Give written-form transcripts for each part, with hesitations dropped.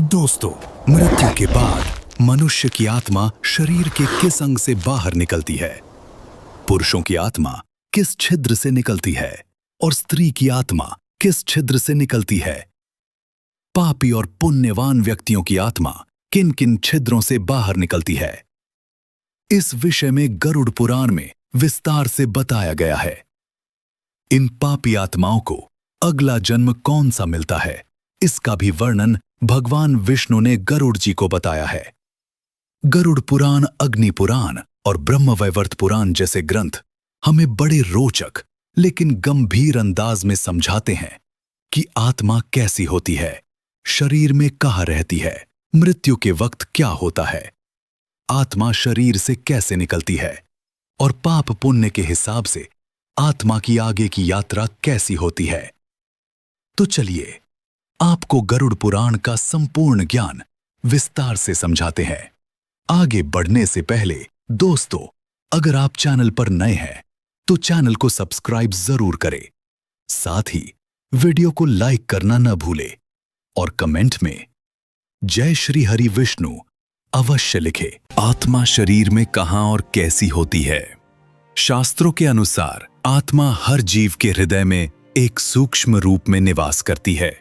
दोस्तों, मृत्यु के बाद मनुष्य की आत्मा शरीर के किस अंग से बाहर निकलती है? पुरुषों की आत्मा किस छिद्र से निकलती है और स्त्री की आत्मा किस छिद्र से निकलती है? पापी और पुण्यवान व्यक्तियों की आत्मा किन किन छिद्रों से बाहर निकलती है? इस विषय में गरुड़ पुराण में विस्तार से बताया गया है। इन पापी आत्माओं को अगला जन्म कौन सा मिलता है, इसका भी वर्णन भगवान विष्णु ने गरुड़ जी को बताया है। गरुड़ पुराण, अग्नि पुराण और ब्रह्मवैवर्त पुराण जैसे ग्रंथ हमें बड़े रोचक लेकिन गंभीर अंदाज में समझाते हैं कि आत्मा कैसी होती है, शरीर में कहाँ रहती है, मृत्यु के वक्त क्या होता है, आत्मा शरीर से कैसे निकलती है और पाप पुण्य के हिसाब से आत्मा की आगे की यात्रा कैसी होती है। तो चलिए आपको गरुड़ पुराण का संपूर्ण ज्ञान विस्तार से समझाते हैं। आगे बढ़ने से पहले दोस्तों, अगर आप चैनल पर नए हैं तो चैनल को सब्सक्राइब जरूर करें। साथ ही वीडियो को लाइक करना न भूलें और कमेंट में जय श्री हरि विष्णु अवश्य लिखें। आत्मा शरीर में कहां और कैसी होती है? शास्त्रों के अनुसार आत्मा हर जीव के हृदय में एक सूक्ष्म रूप में निवास करती है।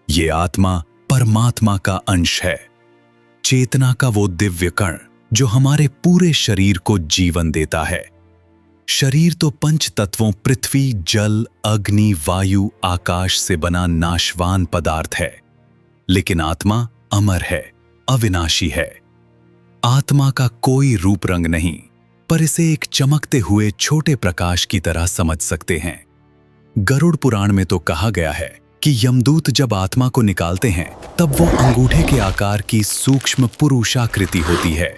ये आत्मा परमात्मा का अंश है, चेतना का वो दिव्य कण जो हमारे पूरे शरीर को जीवन देता है। शरीर तो पंच तत्वों पृथ्वी, जल, अग्नि, वायु, आकाश से बना नाशवान पदार्थ है, लेकिन आत्मा अमर है, अविनाशी है। आत्मा का कोई रूप रंग नहीं, पर इसे एक चमकते हुए छोटे प्रकाश की तरह समझ सकते हैं। गरुड़ पुराण में तो कहा गया है कि यमदूत जब आत्मा को निकालते हैं तब वो अंगूठे के आकार की सूक्ष्म पुरुषाकृति होती है,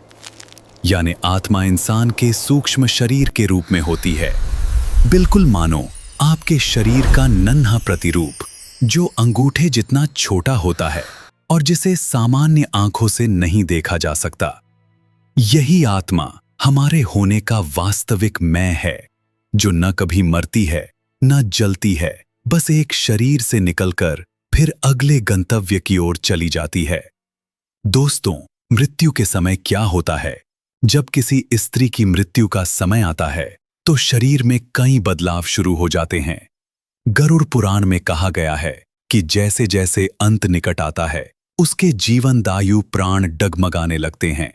यानी आत्मा इंसान के सूक्ष्म शरीर के रूप में होती है। बिल्कुल मानो आपके शरीर का नन्हा प्रतिरूप जो अंगूठे जितना छोटा होता है और जिसे सामान्य आंखों से नहीं देखा जा सकता। यही आत्मा हमारे होने का वास्तविक मैं है, जो न कभी मरती है न जलती है, बस एक शरीर से निकलकर फिर अगले गंतव्य की ओर चली जाती है। दोस्तों, मृत्यु के समय क्या होता है? जब किसी स्त्री की मृत्यु का समय आता है तो शरीर में कई बदलाव शुरू हो जाते हैं। गरुड़ पुराण में कहा गया है कि जैसे जैसे अंत निकट आता है उसके जीवनदायु प्राण डगमगाने लगते हैं,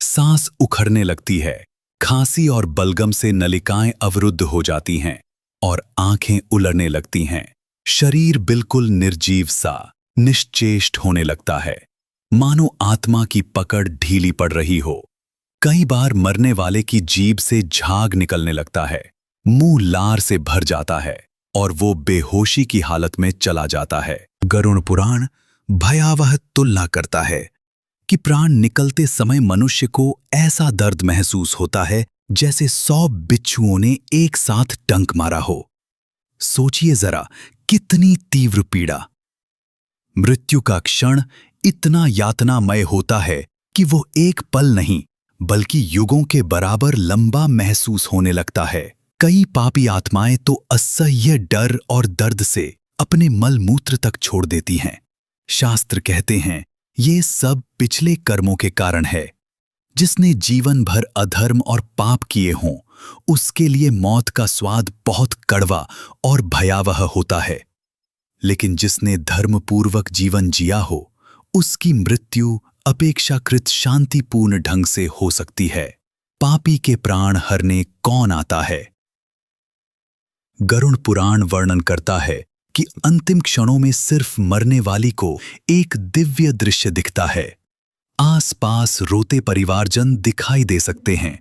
सांस उखड़ने लगती है, खांसी और बलगम से नलिकाएं अवरुद्ध हो जाती हैं और आंखें उलड़ने लगती हैं। शरीर बिल्कुल निर्जीव सा, निश्चेष्ट होने लगता है, मानो आत्मा की पकड़ ढीली पड़ रही हो। कई बार मरने वाले की जीभ से झाग निकलने लगता है, मुंह लार से भर जाता है और वो बेहोशी की हालत में चला जाता है। गरुड़ पुराण भयावह तुलना करता है कि प्राण निकलते समय मनुष्य को ऐसा दर्द महसूस होता है जैसे 100 बिच्छुओं ने एक साथ डंक मारा हो। सोचिए जरा, कितनी तीव्र पीड़ा। मृत्यु का क्षण इतना यातनामय होता है कि वो एक पल नहीं बल्कि युगों के बराबर लंबा महसूस होने लगता है। कई पापी आत्माएं तो असह्य डर और दर्द से अपने मल मूत्र तक छोड़ देती हैं। शास्त्र कहते हैं ये सब पिछले कर्मों के कारण है। जिसने जीवन भर अधर्म और पाप किए हों उसके लिए मौत का स्वाद बहुत कड़वा और भयावह होता है, लेकिन जिसने धर्मपूर्वक जीवन जिया हो उसकी मृत्यु अपेक्षाकृत शांतिपूर्ण ढंग से हो सकती है। पापी के प्राण हरने कौन आता है? गरुड़ पुराण वर्णन करता है कि अंतिम क्षणों में सिर्फ मरने वाली को एक दिव्य दृश्य दिखता है। आसपास रोते परिवारजन दिखाई दे सकते हैं,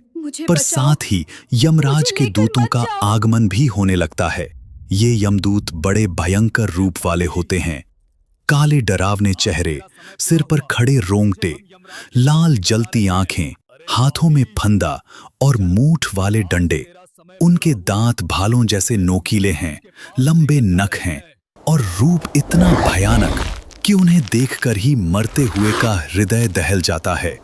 पर साथ ही यमराज के दूतों का आगमन भी होने लगता है। ये यमदूत बड़े भयंकर रूप वाले होते हैं, काले डरावने चेहरे, सिर पर खड़े रोंगटे, लाल जलती आंखें, हाथों में फंदा और मूठ वाले डंडे। उनके दांत भालों जैसे नोकीले हैं, लंबे नख हैं और रूप इतना भयानक कि उन्हें देखकर ही मरते हुए का हृदय दहल जाता है।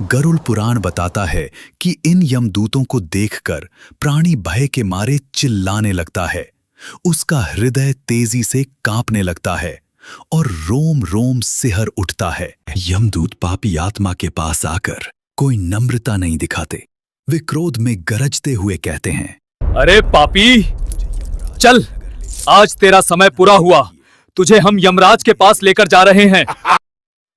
गरुड़ पुराण बताता है कि इन यमदूतों को देखकर प्राणी भय के मारे चिल्लाने लगता है, उसका हृदय तेजी से कांपने लगता है और रोम रोम सिहर उठता है। यमदूत पापी आत्मा के पास आकर कोई नम्रता नहीं दिखाते। वे क्रोध में गरजते हुए कहते हैं, अरे पापी, चल, आज तेरा समय पूरा हुआ। तुझे हम यमराज के पास लेकर जा रहे हैं।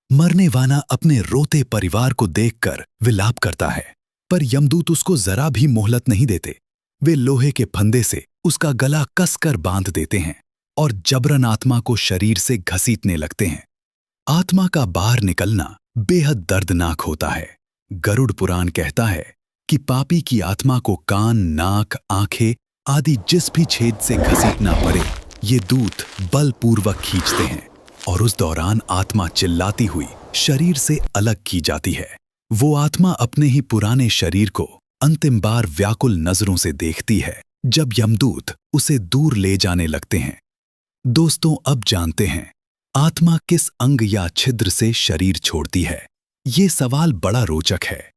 मरने वाला अपने रोते परिवार को देखकर विलाप करता है, पर यमदूत उसको जरा भी मोहलत नहीं देते। वे लोहे के फंदे से उसका गला कसकर बांध देते हैं और जबरन आत्मा को शरीर से घसीटने लगते हैं। आत्मा का बाहर निकलना बेहद दर्दनाक होता है। गरुड़ पुराण कहता है कि पापी की आत्मा को कान, नाक, आंखें आदि जिस भी छेद से घसीटना पड़े, ये दूत बलपूर्वक खींचते हैं और उस दौरान आत्मा चिल्लाती हुई शरीर से अलग की जाती है। वो आत्मा अपने ही पुराने शरीर को अंतिम बार व्याकुल नजरों से देखती है जब यमदूत उसे दूर ले जाने लगते हैं। दोस्तों, अब जानते हैं आत्मा किस अंग या छिद्र से शरीर छोड़ती है। ये सवाल बड़ा रोचक है।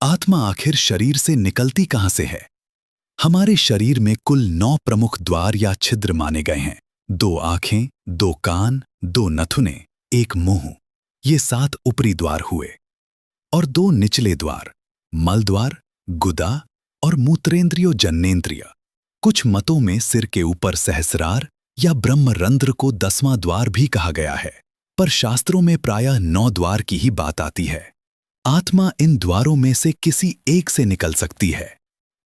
आत्मा आखिर शरीर से निकलती कहां से है? हमारे शरीर में कुल 9 प्रमुख द्वार या छिद्र माने गए हैं। 2 आंखें, 2 कान, 2 नथुने, 1 मुंह, ये 7 ऊपरी द्वार हुए, और 2 निचले द्वार, मल द्वार, गुदा और मूत्रेंद्रियो जन्नेन्द्रिय। कुछ मतों में सिर के ऊपर सहस्रार या ब्रह्मरंध्र को 10वां द्वार भी कहा गया है, पर शास्त्रों में प्रायः 9 द्वार की ही बात आती है। आत्मा इन द्वारों में से किसी एक से निकल सकती है,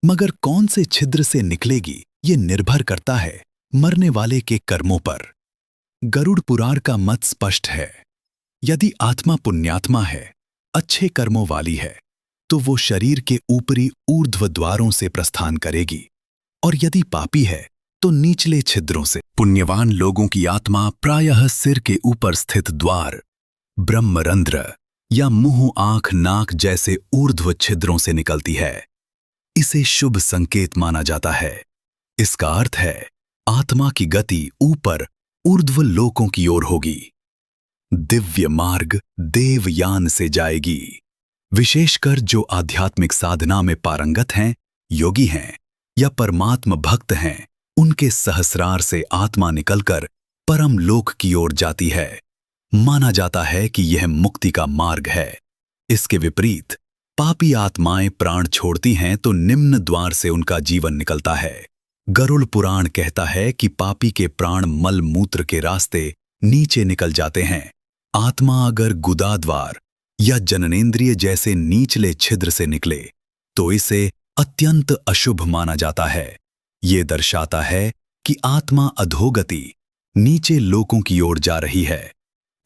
मगर कौन से छिद्र से निकलेगी ये निर्भर करता है मरने वाले के कर्मों पर। गरुड़ पुराण का मत स्पष्ट है। यदि आत्मा पुण्यात्मा है, अच्छे कर्मों वाली है, तो वो शरीर के ऊपरी ऊर्ध्व द्वारों से प्रस्थान करेगी, और यदि पापी है तो निचले छिद्रों से। पुण्यवान लोगों की आत्मा प्रायः सिर के ऊपर स्थित द्वार, ब्रह्मरंध्र या मुंह, आंख, नाक जैसे ऊर्ध्व छिद्रों से निकलती है। इसे शुभ संकेत माना जाता है। इसका अर्थ है आत्मा की गति ऊपर ऊर्ध्व लोकों की ओर होगी। दिव्य मार्ग देवयान से जाएगी। विशेषकर जो आध्यात्मिक साधना में पारंगत हैं, योगी हैं या परमात्मा भक्त हैं, उनके सहस्रार से आत्मा निकलकर परम लोक की ओर जाती है। माना जाता है कि यह मुक्ति का मार्ग है। इसके विपरीत पापी आत्माएं प्राण छोड़ती हैं तो निम्न द्वार से उनका जीवन निकलता है। गरुड़ पुराण कहता है कि पापी के प्राण मल मूत्र के रास्ते नीचे निकल जाते हैं। आत्मा अगर गुदा द्वार या जननेंद्रिय जैसे निचले छिद्र से निकले तो इसे अत्यंत अशुभ माना जाता है। ये दर्शाता है कि आत्मा अधोगति, नीचे लोकों की ओर जा रही है।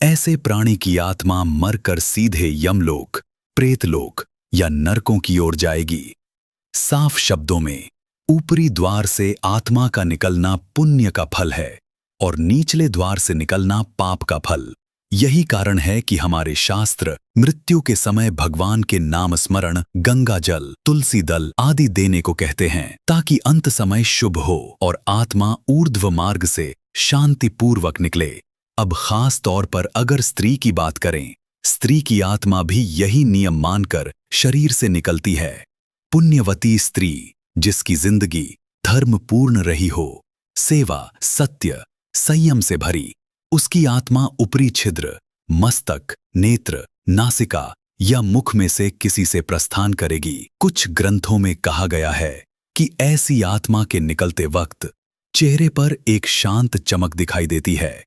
ऐसे प्राणी की आत्मा मरकर सीधे यमलोक, प्रेतलोक या नरकों की ओर जाएगी। साफ शब्दों में ऊपरी द्वार से आत्मा का निकलना पुण्य का फल है और निचले द्वार से निकलना पाप का फल। यही कारण है कि हमारे शास्त्र मृत्यु के समय भगवान के नाम स्मरण, गंगा जल, तुलसी दल आदि देने को कहते हैं, ताकि अंत समय शुभ हो और आत्मा ऊर्ध्व मार्ग से शांतिपूर्वक निकले। अब खास तौर पर अगर स्त्री की बात करें, स्त्री की आत्मा भी यही नियम मानकर शरीर से निकलती है। पुण्यवती स्त्री जिसकी जिंदगी धर्मपूर्ण रही हो, सेवा, सत्य, संयम से भरी, उसकी आत्मा ऊपरी छिद्र, मस्तक, नेत्र, नासिका या मुख में से किसी से प्रस्थान करेगी। कुछ ग्रंथों में कहा गया है कि ऐसी आत्मा के निकलते वक्त चेहरे पर एक शांत चमक दिखाई देती है।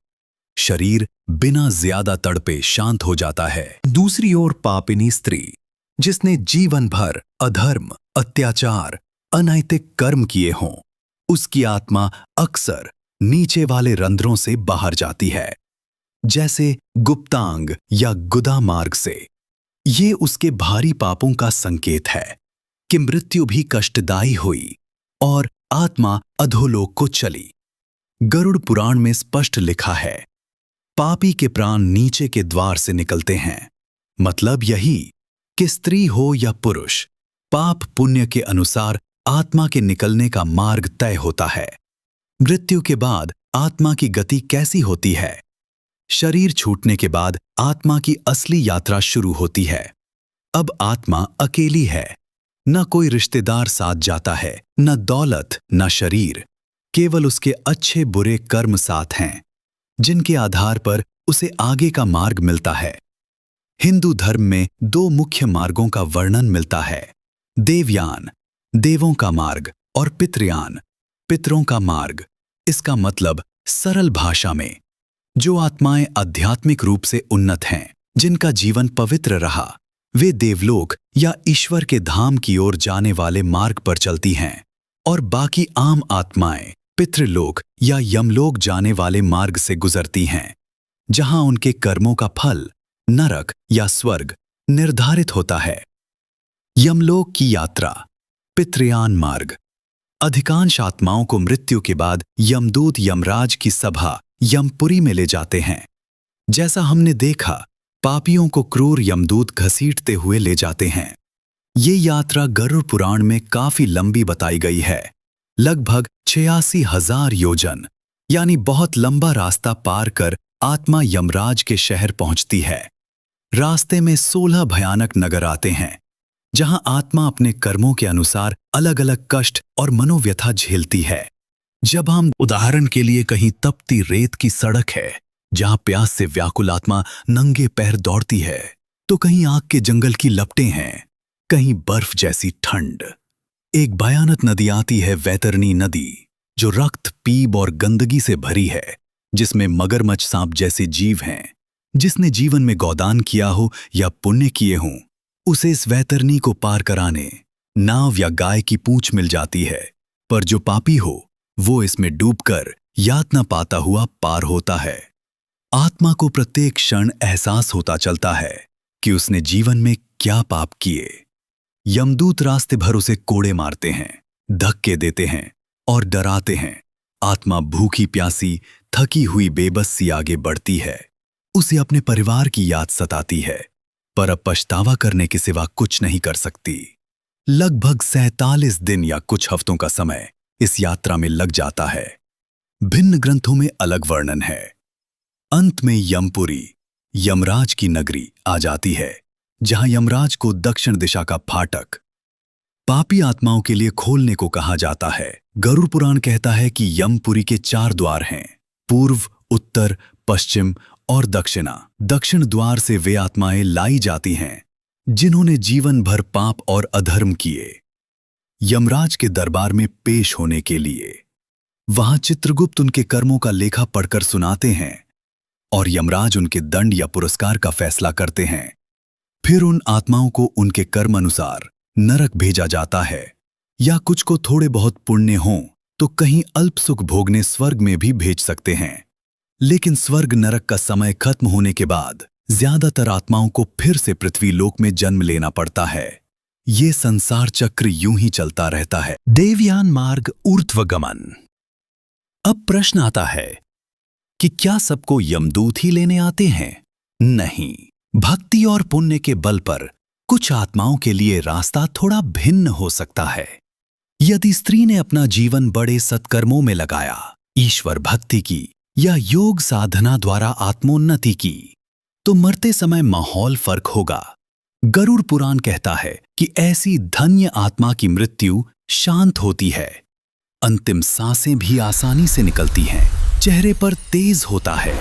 शरीर बिना ज्यादा तड़पे शांत हो जाता है। दूसरी ओर पापिनी स्त्री जिसने जीवन भर अधर्म, अत्याचार, अनैतिक कर्म किए हों, उसकी आत्मा अक्सर नीचे वाले रंध्रों से बाहर जाती है, जैसे गुप्तांग या गुदा मार्ग से। ये उसके भारी पापों का संकेत है कि मृत्यु भी कष्टदायी हुई और आत्मा अधोलोक को चली। गरुड़ पुराण में स्पष्ट लिखा है, पापी के प्राण नीचे के द्वार से निकलते हैं। मतलब यही कि स्त्री हो या पुरुष, पाप पुण्य के अनुसार आत्मा के निकलने का मार्ग तय होता है। मृत्यु के बाद आत्मा की गति कैसी होती है? शरीर छूटने के बाद आत्मा की असली यात्रा शुरू होती है। अब आत्मा अकेली है, न कोई रिश्तेदार साथ जाता है, न दौलत, न शरीर, केवल उसके अच्छे बुरे कर्म साथ हैं। जिनके आधार पर उसे आगे का मार्ग मिलता है। हिंदू धर्म में दो मुख्य मार्गों का वर्णन मिलता है, देवयान, देवों का मार्ग, और पितृयान, पितरों का मार्ग। इसका मतलब सरल भाषा में, जो आत्माएं आध्यात्मिक रूप से उन्नत हैं, जिनका जीवन पवित्र रहा, वे देवलोक या ईश्वर के धाम की ओर जाने वाले मार्ग पर चलती हैं, और बाकी आम आत्माएं पितृलोक या यमलोक जाने वाले मार्ग से गुजरती हैं, जहां उनके कर्मों का फल नरक या स्वर्ग निर्धारित होता है। यमलोक की यात्रा, पितृयान मार्ग। अधिकांश आत्माओं को मृत्यु के बाद यमदूत यमराज की सभा यमपुरी में ले जाते हैं। जैसा हमने देखा, पापियों को क्रूर यमदूत घसीटते हुए ले जाते हैं। ये यात्रा गरुड़ पुराण में काफी लंबी बताई गई है, लगभग 86,000 योजन, यानी बहुत लंबा रास्ता पार कर आत्मा यमराज के शहर पहुंचती है। रास्ते में 16 भयानक नगर आते हैं, जहां आत्मा अपने कर्मों के अनुसार अलग अलग कष्ट और मनोव्यथा झेलती है। जब हम उदाहरण के लिए कहीं तपती रेत की सड़क है, जहां प्यास से व्याकुल आत्मा नंगे पैर दौड़ती है, तो कहीं आग के जंगल की लपटें हैं, कहीं बर्फ जैसी ठंड। एक भयानक नदी आती है, वैतरणी नदी, जो रक्त, पीप और गंदगी से भरी है, जिसमें मगरमच्छ, सांप जैसे जीव हैं। जिसने जीवन में गोदान किया हो या पुण्य किए हों, उसे इस वैतरणी को पार कराने नाव या गाय की पूंछ मिल जाती है, पर जो पापी हो वो इसमें डूबकर यातना पाता हुआ पार होता है। आत्मा को प्रत्येक क्षण एहसास होता चलता है कि उसने जीवन में क्या पाप किए। यमदूत रास्ते भर उसे कोड़े मारते हैं, धक्के देते हैं और डराते हैं। आत्मा भूखी प्यासी, थकी हुई बेबस सी आगे बढ़ती है। उसे अपने परिवार की याद सताती है, पर अब पछतावा करने के सिवा कुछ नहीं कर सकती। लगभग 47 दिन या कुछ हफ्तों का समय इस यात्रा में लग जाता है। भिन्न ग्रंथों में अलग वर्णन है। अंत में यमपुरी, यमराज की नगरी आ जाती है, जहां यमराज को दक्षिण दिशा का फाटक पापी आत्माओं के लिए खोलने को कहा जाता है। गरुड़ पुराण कहता है कि यमपुरी के 4 द्वार हैं, पूर्व, उत्तर, पश्चिम और दक्षिणा। दक्षिण द्वार से वे आत्माएं लाई जाती हैं जिन्होंने जीवन भर पाप और अधर्म किए, यमराज के दरबार में पेश होने के लिए। वहां चित्रगुप्त उनके कर्मों का लेखा पढ़कर सुनाते हैं और यमराज उनके दंड या पुरस्कार का फैसला करते हैं। फिर उन आत्माओं को उनके कर्म अनुसार नरक भेजा जाता है, या कुछ को थोड़े बहुत पुण्य हों तो कहीं अल्प सुख भोगने स्वर्ग में भी भेज सकते हैं। लेकिन स्वर्ग नरक का समय खत्म होने के बाद ज्यादातर आत्माओं को फिर से पृथ्वी लोक में जन्म लेना पड़ता है। ये संसार चक्र यूं ही चलता रहता है। देवयान मार्ग, ऊर्ध्वगमन। अब प्रश्न आता है कि क्या सबको यमदूत ही लेने आते हैं? नहीं, भक्ति और पुण्य के बल पर कुछ आत्माओं के लिए रास्ता थोड़ा भिन्न हो सकता है। यदि स्त्री ने अपना जीवन बड़े सत्कर्मों में लगाया, ईश्वर भक्ति की या योग साधना द्वारा आत्मोन्नति की, तो मरते समय माहौल फर्क होगा। गरुड़ पुराण कहता है कि ऐसी धन्य आत्मा की मृत्यु शांत होती है, अंतिम सांसें भी आसानी से निकलती हैं, चेहरे पर तेज होता है,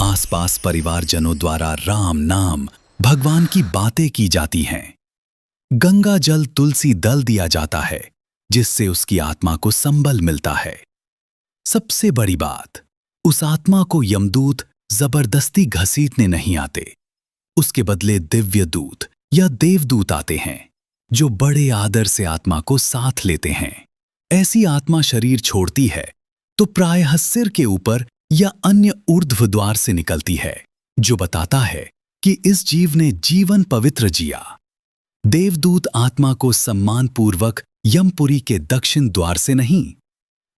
आसपास परिवारजनों द्वारा राम नाम, भगवान की बातें की जाती हैं। गंगा जल, तुलसी दल दिया जाता है, जिससे उसकी आत्मा को संबल मिलता है। सबसे बड़ी बात, उस आत्मा को यमदूत जबरदस्ती घसीटने नहीं आते। उसके बदले दिव्य दूत या देवदूत आते हैं, जो बड़े आदर से आत्मा को साथ लेते हैं। ऐसी आत्मा शरीर छोड़ती है तो प्रायः सिर के ऊपर या अन्य ऊर्ध्व द्वार से निकलती है, जो बताता है कि इस जीव ने जीवन पवित्र जिया। देवदूत आत्मा को सम्मानपूर्वक यमपुरी के दक्षिण द्वार से नहीं,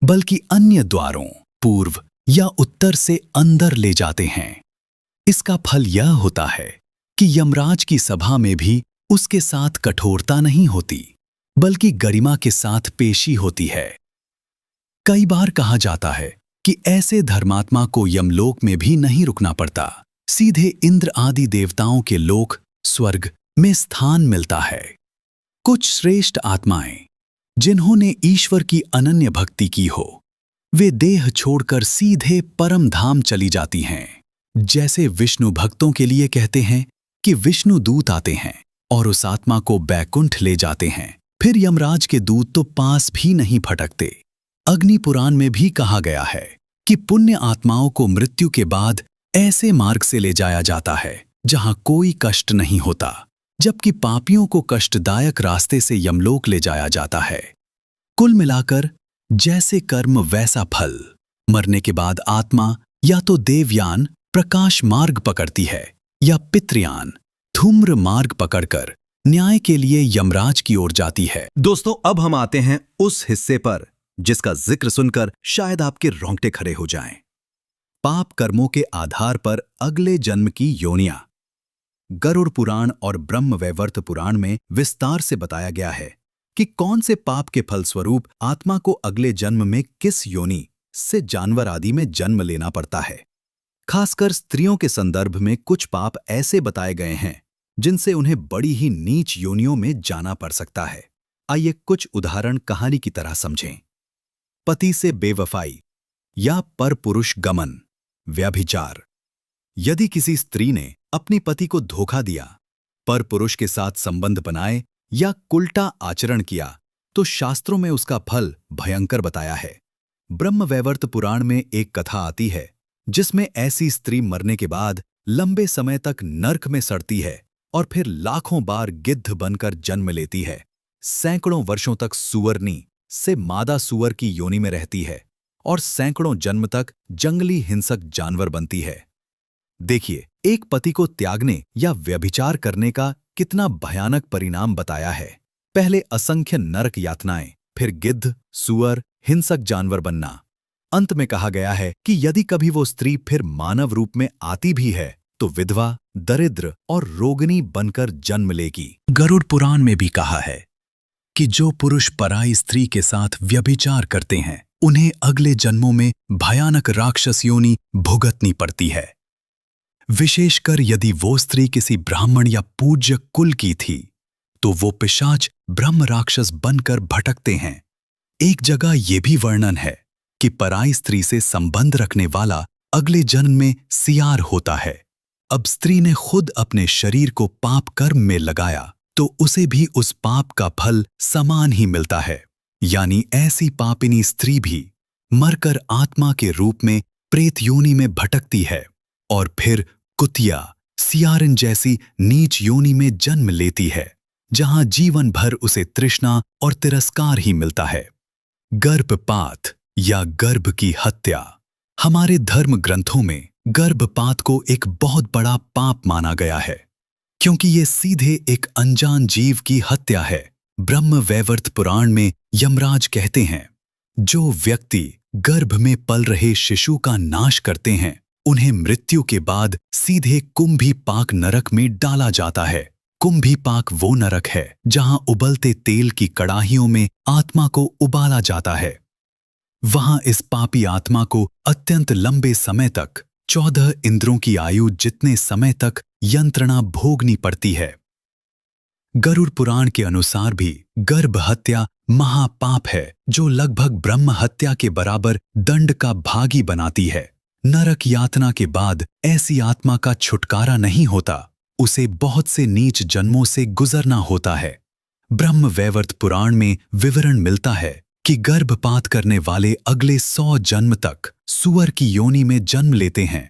बल्कि अन्य द्वारों, पूर्व या उत्तर से अंदर ले जाते हैं। इसका फल यह होता है कि यमराज की सभा में भी उसके साथ कठोरता नहीं होती, बल्कि गरिमा के साथ पेशी होती है। कई बार कहा जाता है कि ऐसे धर्मात्मा को यमलोक में भी नहीं रुकना पड़ता, सीधे इंद्र आदि देवताओं के लोक, स्वर्ग में स्थान मिलता है। कुछ श्रेष्ठ आत्माएं, जिन्होंने ईश्वर की अनन्य भक्ति की हो, वे देह छोड़कर सीधे परम धाम चली जाती हैं। जैसे विष्णु भक्तों के लिए कहते हैं कि विष्णु दूत आते हैं और उस आत्मा को बैकुंठ ले जाते हैं, फिर यमराज के दूत तो पास भी नहीं फटकते। अग्नि पुराण में भी कहा गया है कि पुण्य आत्माओं को मृत्यु के बाद ऐसे मार्ग से ले जाया जाता है जहां कोई कष्ट नहीं होता, जबकि पापियों को कष्टदायक रास्ते से यमलोक ले जाया जाता है। कुल मिलाकर जैसे कर्म वैसा फल। मरने के बाद आत्मा या तो देवयान प्रकाश मार्ग पकड़ती है या पितृयान धूम्र मार्ग पकड़कर न्याय के लिए यमराज की ओर जाती है। दोस्तों, अब हम आते हैं उस हिस्से पर जिसका जिक्र सुनकर शायद आपके रोंगटे खड़े हो जाएं। पाप कर्मों के आधार पर अगले जन्म की योनियां। गरुड़ पुराण और ब्रह्म वैवर्त पुराण में विस्तार से बताया गया है कि कौन से पाप के फलस्वरूप आत्मा को अगले जन्म में किस योनि से जानवर आदि में जन्म लेना पड़ता है। खासकर स्त्रियों के संदर्भ में कुछ पाप ऐसे बताए गए हैं जिनसे उन्हें बड़ी ही नीच योनियों में जाना पड़ सकता है। आइए कुछ उदाहरण कहानी की तरह समझें। पति से बेवफाई या परपुरुष गमन, व्यभिचार। यदि किसी स्त्री ने अपनी पति को धोखा दिया, परपुरुष के साथ संबंध बनाए या उल्टा आचरण किया तो शास्त्रों में उसका फल भयंकर बताया है। ब्रह्म वैवर्त पुराण में एक कथा आती है जिसमें ऐसी स्त्री मरने के बाद लंबे समय तक नरक में सड़ती है और फिर लाखों बार गिद्ध बनकर जन्म लेती है। सैकड़ों वर्षों तक सुअरनी से मादा सुअर की योनि में रहती है और सैकड़ों जन्म तक जंगली हिंसक जानवर बनती है। देखिए, एक पति को त्यागने या व्यभिचार करने का कितना भयानक परिणाम बताया है। पहले असंख्य नरक यातनाएं, फिर गिद्ध, सुअर, हिंसक जानवर बनना। अंत में कहा गया है कि यदि कभी वो स्त्री फिर मानव रूप में आती भी है तो विधवा, दरिद्र और रोगिणी बनकर जन्म लेगी। गरुड़ पुराण में भी कहा है कि जो पुरुष पराई स्त्री के साथ व्यभिचार करते हैं उन्हें अगले जन्मों में भयानक राक्षस योनि भुगतनी पड़ती है। विशेषकर यदि वो स्त्री किसी ब्राह्मण या पूज्य कुल की थी तो वो पिशाच ब्रह्म राक्षस बनकर भटकते हैं। एक जगह ये भी वर्णन है कि पराई स्त्री से संबंध रखने वाला अगले जन्म में सियार होता है। अब स्त्री ने खुद अपने शरीर को पाप कर्म में लगाया तो उसे भी उस पाप का फल समान ही मिलता है। यानी ऐसी पापिनी स्त्री भी मरकर आत्मा के रूप में प्रेत योनि में भटकती है और फिर कुतिया, सियारिन जैसी नीच योनि में जन्म लेती है, जहां जीवन भर उसे तृष्णा और तिरस्कार ही मिलता है। गर्भपात या गर्भ की हत्या। हमारे धर्म ग्रंथों में गर्भपात को एक बहुत बड़ा पाप माना गया है क्योंकि ये सीधे एक अनजान जीव की हत्या है। ब्रह्म वैवर्त पुराण में यमराज कहते हैं, जो व्यक्ति गर्भ में पल रहे शिशु का नाश करते हैं उन्हें मृत्यु के बाद सीधे कुंभीपाक नरक में डाला जाता है। कुंभीपाक वो नरक है जहां उबलते तेल की कड़ाहियों में आत्मा को उबाला जाता है। वहां इस पापी आत्मा को अत्यंत लंबे समय तक 14 इंद्रों की आयु जितने समय तक यंत्रणा भोगनी पड़ती है। गरुड़ पुराण के अनुसार भी गर्भ हत्या महापाप है जो लगभग ब्रह्म हत्या के बराबर दंड का भागी बनाती है। नरक यातना के बाद ऐसी आत्मा का छुटकारा नहीं होता, उसे बहुत से नीच जन्मों से गुजरना होता है। ब्रह्म वैवर्त पुराण में विवरण मिलता है कि गर्भपात करने वाले अगले 100 जन्म तक सुअर की योनि में जन्म लेते हैं,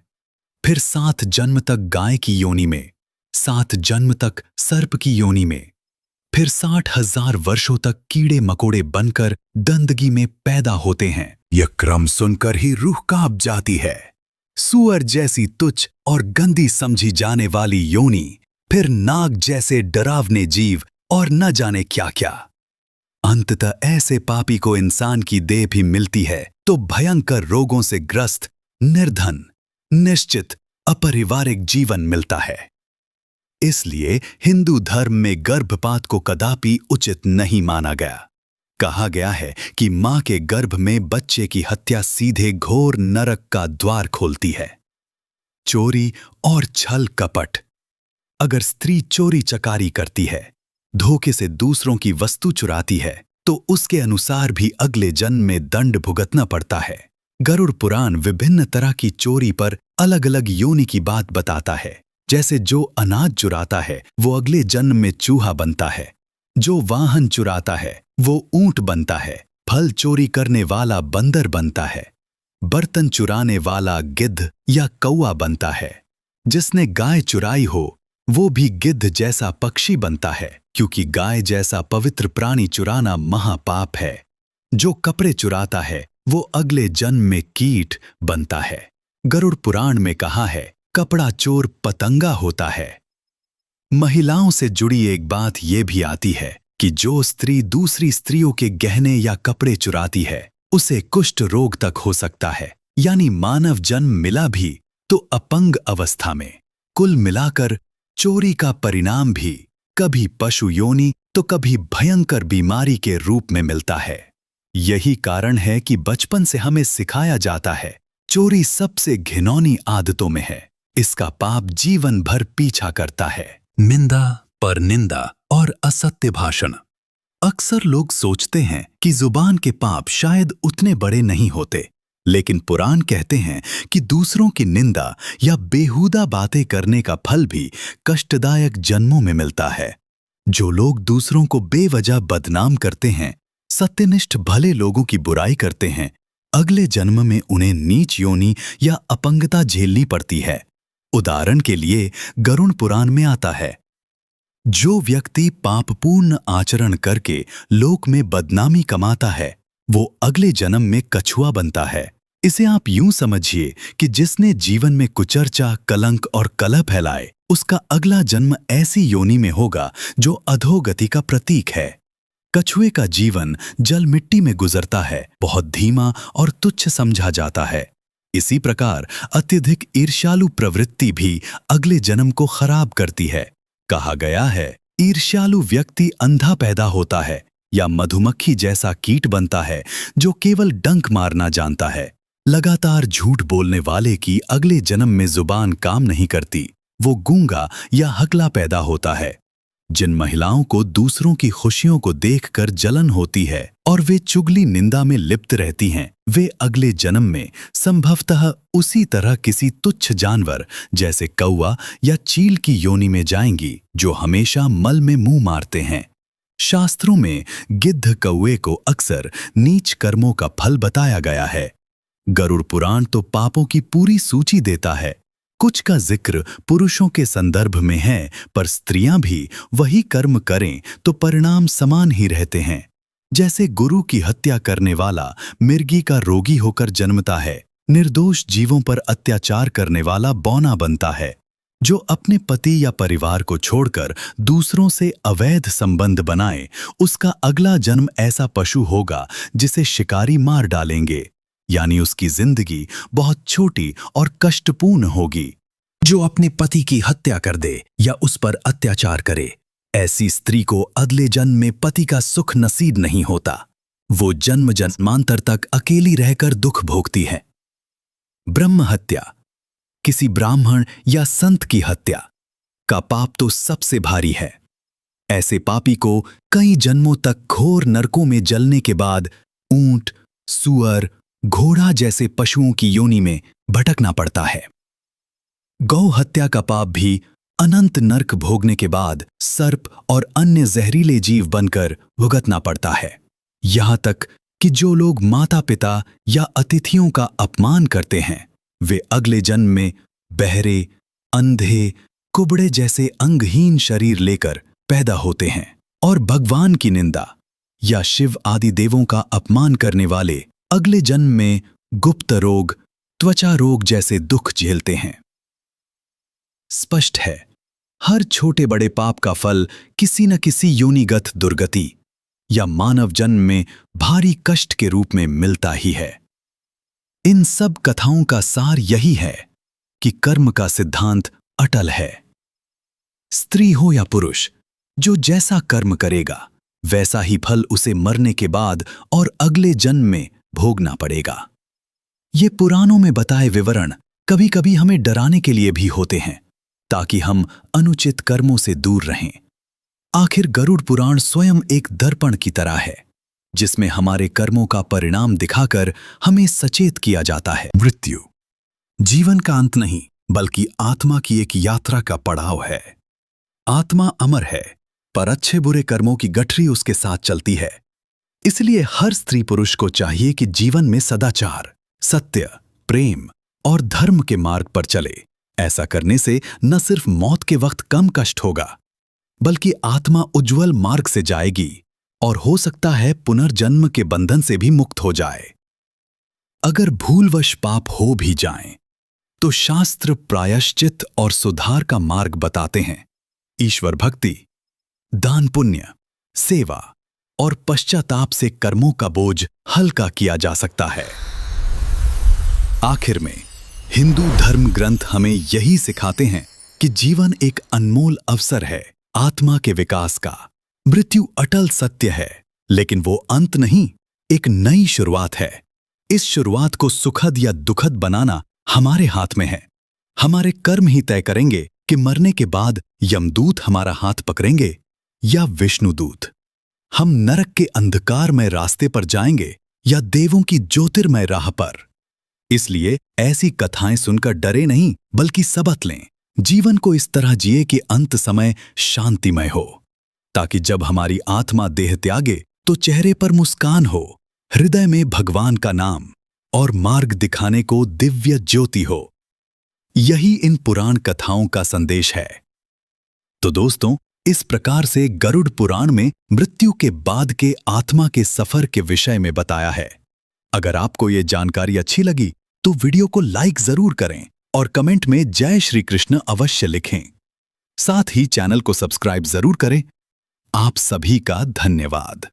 फिर 7 जन्म तक गाय की योनि में, 7 जन्म तक सर्प की योनि में, फिर 60,000 वर्षों तक कीड़े मकोड़े बनकर गंदगी में पैदा होते हैं। यह क्रम सुनकर ही रूह कांप जाती है। सुअर जैसी तुच्छ और गंदी समझी जाने वाली योनि, फिर नाग जैसे डरावने जीव और न जाने क्या क्या। अंततः ऐसे पापी को इंसान की देह भी मिलती है तो भयंकर रोगों से ग्रस्त, निर्धन, निश्चित, अपरिवारिक जीवन मिलता है। इसलिए हिंदू धर्म में गर्भपात को कदापि उचित नहीं माना गया। कहा गया है कि मां के गर्भ में बच्चे की हत्या सीधे घोर नरक का द्वार खोलती है। चोरी और छल कपट। अगर स्त्री चोरी चकारी करती है, धोखे से दूसरों की वस्तु चुराती है तो उसके अनुसार भी अगले जन्म में दंड भुगतना पड़ता है। गरुड़ पुराण विभिन्न तरह की चोरी पर अलग अलग योनि की बात बताता है। जैसे जो अनाज चुराता है वो अगले जन्म में चूहा बनता है, जो वाहन चुराता है वो ऊंट बनता है, फल चोरी करने वाला बंदर बनता है, बर्तन चुराने वाला गिद्ध या कौआ बनता है, जिसने गाय चुराई हो वो भी गिद्ध जैसा पक्षी बनता है, क्योंकि गाय जैसा पवित्र प्राणी चुराना महापाप है। जो कपड़े चुराता है वो अगले जन्म में कीट बनता है। गरुड़ पुराण में कहा है, कपड़ा चोर पतंगा होता है। महिलाओं से जुड़ी एक बात ये भी आती है कि जो स्त्री दूसरी स्त्रियों के गहने या कपड़े चुराती है उसे कुष्ठ रोग तक हो सकता है, यानी मानव जन्म मिला भी तो अपंग अवस्था में। कुल मिलाकर चोरी का परिणाम भी कभी पशु योनि तो कभी भयंकर बीमारी के रूप में मिलता है। यही कारण है कि बचपन से हमें सिखाया जाता है, चोरी सबसे घिनौनी आदतों में है, इसका पाप जीवन भर पीछा करता है। निंदा, परनिंदा और असत्य भाषण। अक्सर लोग सोचते हैं कि जुबान के पाप शायद उतने बड़े नहीं होते, लेकिन पुराण कहते हैं कि दूसरों की निंदा या बेहुदा बातें करने का फल भी कष्टदायक जन्मों में मिलता है। जो लोग दूसरों को बेवजह बदनाम करते हैं, सत्यनिष्ठ भले लोगों की बुराई करते हैं, अगले जन्म में उन्हें नीच योनि या अपंगता झेलनी पड़ती है। उदाहरण के लिए गरुड़ पुराण में आता है, जो व्यक्ति पापपूर्ण आचरण करके लोक में बदनामी कमाता है वो अगले जन्म में कछुआ बनता है। इसे आप यूं समझिए कि जिसने जीवन में कुचर्चा, कलंक और कलह फैलाए उसका अगला जन्म ऐसी योनि में होगा जो अधोगति का प्रतीक है। कछुए का जीवन जल मिट्टी में गुजरता है, बहुत धीमा और तुच्छ समझा जाता है। इसी प्रकार अत्यधिक ईर्ष्यालु प्रवृत्ति भी अगले जन्म को खराब करती है। कहा गया है, ईर्ष्यालु व्यक्ति अंधा पैदा होता है या मधुमक्खी जैसा कीट बनता है जो केवल डंक मारना जानता है। लगातार झूठ बोलने वाले की अगले जन्म में जुबान काम नहीं करती, वो गूंगा या हकला पैदा होता है। जिन महिलाओं को दूसरों की खुशियों को देखकर जलन होती है और वे चुगली निंदा में लिप्त रहती हैं, वे अगले जन्म में संभवतः उसी तरह किसी तुच्छ जानवर जैसे कौआ या चील की योनि में जाएंगी जो हमेशा मल में मुंह मारते हैं। शास्त्रों में गिद्ध कौए को अक्सर नीच कर्मों का फल बताया गया है। गरुड़ पुराण तो पापों की पूरी सूची देता है। कुछ का जिक्र पुरुषों के संदर्भ में है, पर स्त्रियां भी वही कर्म करें तो परिणाम समान ही रहते हैं। जैसे गुरु की हत्या करने वाला मिर्गी का रोगी होकर जन्मता है, निर्दोष जीवों पर अत्याचार करने वाला बौना बनता है। जो अपने पति या परिवार को छोड़कर दूसरों से अवैध संबंध बनाए, उसका अगला जन्म ऐसा पशु होगा जिसे शिकारी मार डालेंगे, यानी उसकी जिंदगी बहुत छोटी और कष्टपूर्ण होगी। जो अपने पति की हत्या कर दे या उस पर अत्याचार करे, ऐसी स्त्री को अगले जन्म में पति का सुख नसीब नहीं होता। वो जन्म जन्मांतर तक अकेली रहकर दुख भोगती है। ब्रह्म हत्या, किसी ब्राह्मण या संत की हत्या का पाप तो सबसे भारी है। ऐसे पापी को कई जन्मों तक घोर नरकों में जलने के बाद ऊंट, सुअर, घोड़ा जैसे पशुओं की योनि में भटकना पड़ता है। गौ हत्या का पाप भी अनंत नरक भोगने के बाद सर्प और अन्य जहरीले जीव बनकर भुगतना पड़ता है। यहां तक कि जो लोग माता पिता या अतिथियों का अपमान करते हैं, वे अगले जन्म में बहरे, अंधे, कुबड़े जैसे अंगहीन शरीर लेकर पैदा होते हैं और भगवान की निंदा या शिव आदि देवों का अपमान करने वाले अगले जन्म में गुप्त रोग, त्वचा रोग जैसे दुख झेलते हैं। स्पष्ट है, हर छोटे बड़े पाप का फल किसी न किसी योनिगत दुर्गति या मानव जन्म में भारी कष्ट के रूप में मिलता ही है। इन सब कथाओं का सार यही है कि कर्म का सिद्धांत अटल है। स्त्री हो या पुरुष, जो जैसा कर्म करेगा वैसा ही फल उसे मरने के बाद और अगले जन्म में भोगना पड़ेगा। ये पुराणों में बताए विवरण कभी कभी हमें डराने के लिए भी होते हैं, ताकि हम अनुचित कर्मों से दूर रहें। आखिर गरुड़ पुराण स्वयं एक दर्पण की तरह है, जिसमें हमारे कर्मों का परिणाम दिखाकर हमें सचेत किया जाता है। मृत्यु जीवन का अंत नहीं, बल्कि आत्मा की एक यात्रा का पड़ाव है। आत्मा अमर है, पर अच्छे बुरे कर्मों की गठरी उसके साथ चलती है। इसलिए हर स्त्री पुरुष को चाहिए कि जीवन में सदाचार, सत्य, प्रेम और धर्म के मार्ग पर चले। ऐसा करने से न सिर्फ मौत के वक्त कम कष्ट होगा, बल्कि आत्मा उज्जवल मार्ग से जाएगी और हो सकता है पुनर्जन्म के बंधन से भी मुक्त हो जाए। अगर भूलवश पाप हो भी जाएं, तो शास्त्र प्रायश्चित और सुधार का मार्ग बताते हैं। ईश्वर भक्ति, दान पुण्य, सेवा और पश्चाताप से कर्मों का बोझ हल्का किया जा सकता है। आखिर में हिंदू धर्म ग्रंथ हमें यही सिखाते हैं कि जीवन एक अनमोल अवसर है आत्मा के विकास का। मृत्यु अटल सत्य है, लेकिन वो अंत नहीं, एक नई शुरुआत है। इस शुरुआत को सुखद या दुखद बनाना हमारे हाथ में है। हमारे कर्म ही तय करेंगे कि मरने के बाद यमदूत हमारा हाथ पकड़ेंगे या विष्णुदूत। हम नरक के अंधकार में रास्ते पर जाएंगे या देवों की ज्योतिर्मय राह पर। इसलिए ऐसी कथाएं सुनकर डरे नहीं, बल्कि सबक लें। जीवन को इस तरह जिए कि अंत समय शांतिमय हो, ताकि जब हमारी आत्मा देह त्यागे तो चेहरे पर मुस्कान हो, हृदय में भगवान का नाम और मार्ग दिखाने को दिव्य ज्योति हो। यही इन पुराण कथाओं का संदेश है। तो दोस्तों, इस प्रकार से गरुड़ पुराण में मृत्यु के बाद के आत्मा के सफर के विषय में बताया है। अगर आपको ये जानकारी अच्छी लगी तो वीडियो को लाइक जरूर करें और कमेंट में जय श्री कृष्ण अवश्य लिखें। साथ ही चैनल को सब्सक्राइब जरूर करें। आप सभी का धन्यवाद।